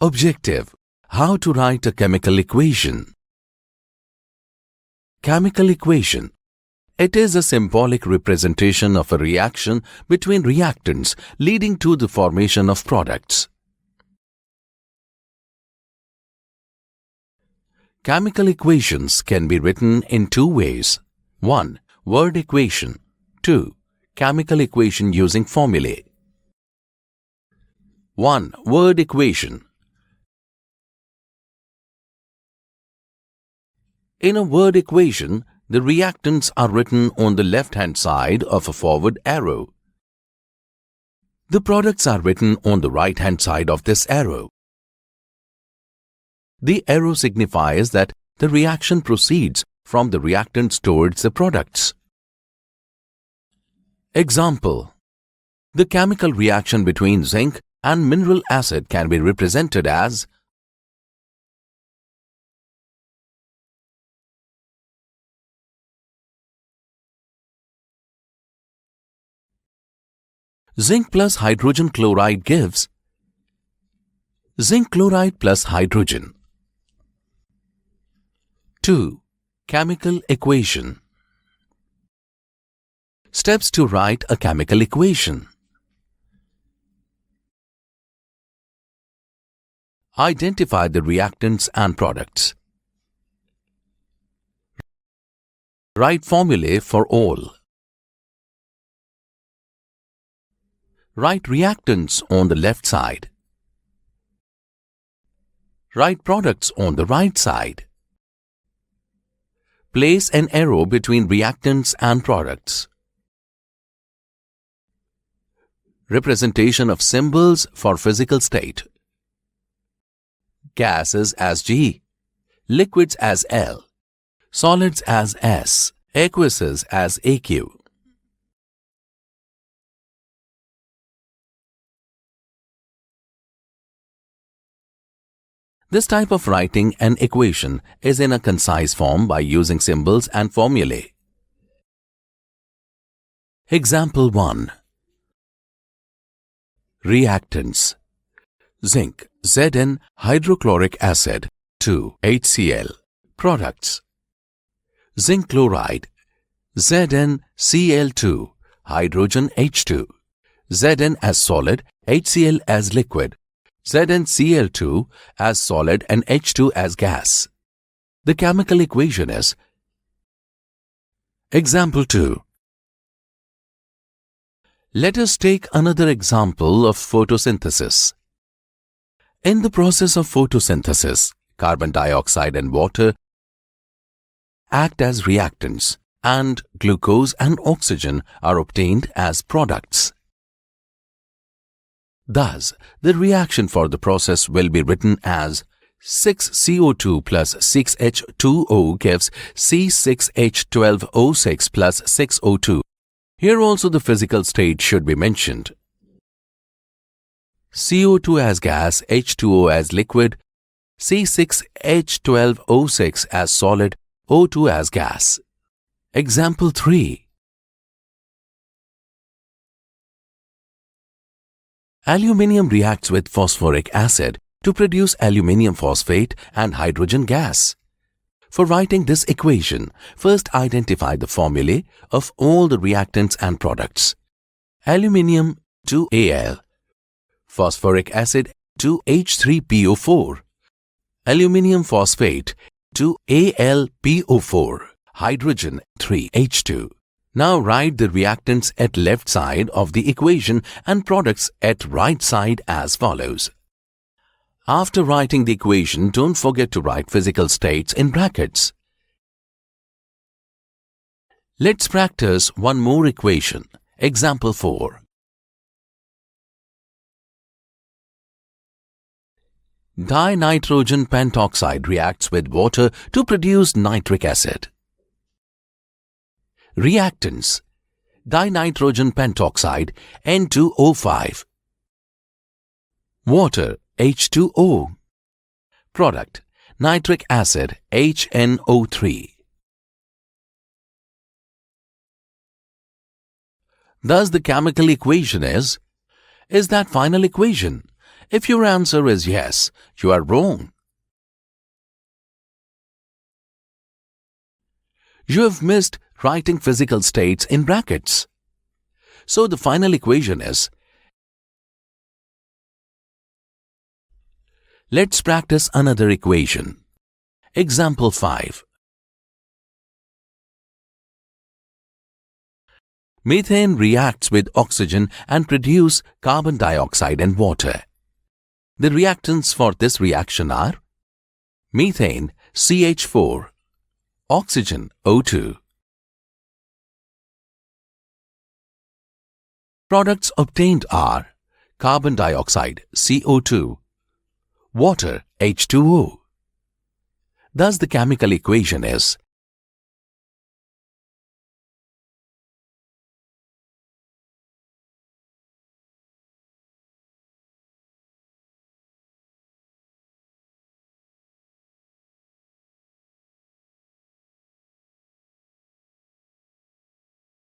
Objective: how to write a chemical equation. Chemical equation. It is a symbolic representation of a reaction between reactants leading to the formation of products. Chemical equations can be written in two ways. 1. Word equation. 2. Chemical equation using formulae. 1. Word equation. In a word equation, the reactants are written on the left-hand side of a forward arrow. The products are written on the right-hand side of this arrow. The arrow signifies that the reaction proceeds from the reactants towards the products. Example: the chemical reaction between zinc and mineral acid can be represented as zinc plus hydrogen chloride gives zinc chloride plus hydrogen. 2. Chemical equation. Steps to write a chemical equation. Identify the reactants and products. Write formulae for all. Write reactants on the left side. Write products on the right side. Place an arrow between reactants and products. Representation of symbols for physical state. Gases as G, liquids as L, solids as S, aqueous as AQ. This type of writing an equation is in a concise form by using symbols and formulae. Example 1. Reactants: zinc, Zn hydrochloric acid, 2 HCl. Products: zinc chloride, ZnCl2, hydrogen H2, Zn as solid, HCl as liquid, ZnCl2 as solid and H2 as gas. The chemical equation is Example 2. Let us take another example of photosynthesis. In the process of photosynthesis, carbon dioxide and water act as reactants, and glucose and oxygen are obtained as products. Thus, the reaction for the process will be written as 6CO2 plus 6H2O gives C6H12O6 plus 6O2. Here also the physical state should be mentioned. CO2 as gas, H2O as liquid, C6H12O6 as solid, O2 as gas. Example 3. Aluminium reacts with phosphoric acid to produce aluminium phosphate and hydrogen gas. For writing this equation, first identify the formulae of all the reactants and products. Aluminium 2Al, phosphoric acid 2H3PO4, aluminium phosphate 2AlPO4, hydrogen 3H2. Now write the reactants at left side of the equation and products at right side as follows. After writing the equation, don't forget to write physical states in brackets. Let's practice one more equation. Example 4. Dinitrogen pentoxide reacts with water to produce nitric acid. Reactants: dinitrogen pentoxide N2O5, water H2O, product nitric acid HNO3. Thus the chemical equation is that final equation. If your answer is yes, you are wrong. You have missed writing physical states in brackets. So the final equation is, let's practice another equation. Example 5. Methane reacts with oxygen and produce carbon dioxide and water. The reactants for this reaction are methane CH4, oxygen O2. Products obtained are carbon dioxide CO2, water H2O. Thus the chemical equation is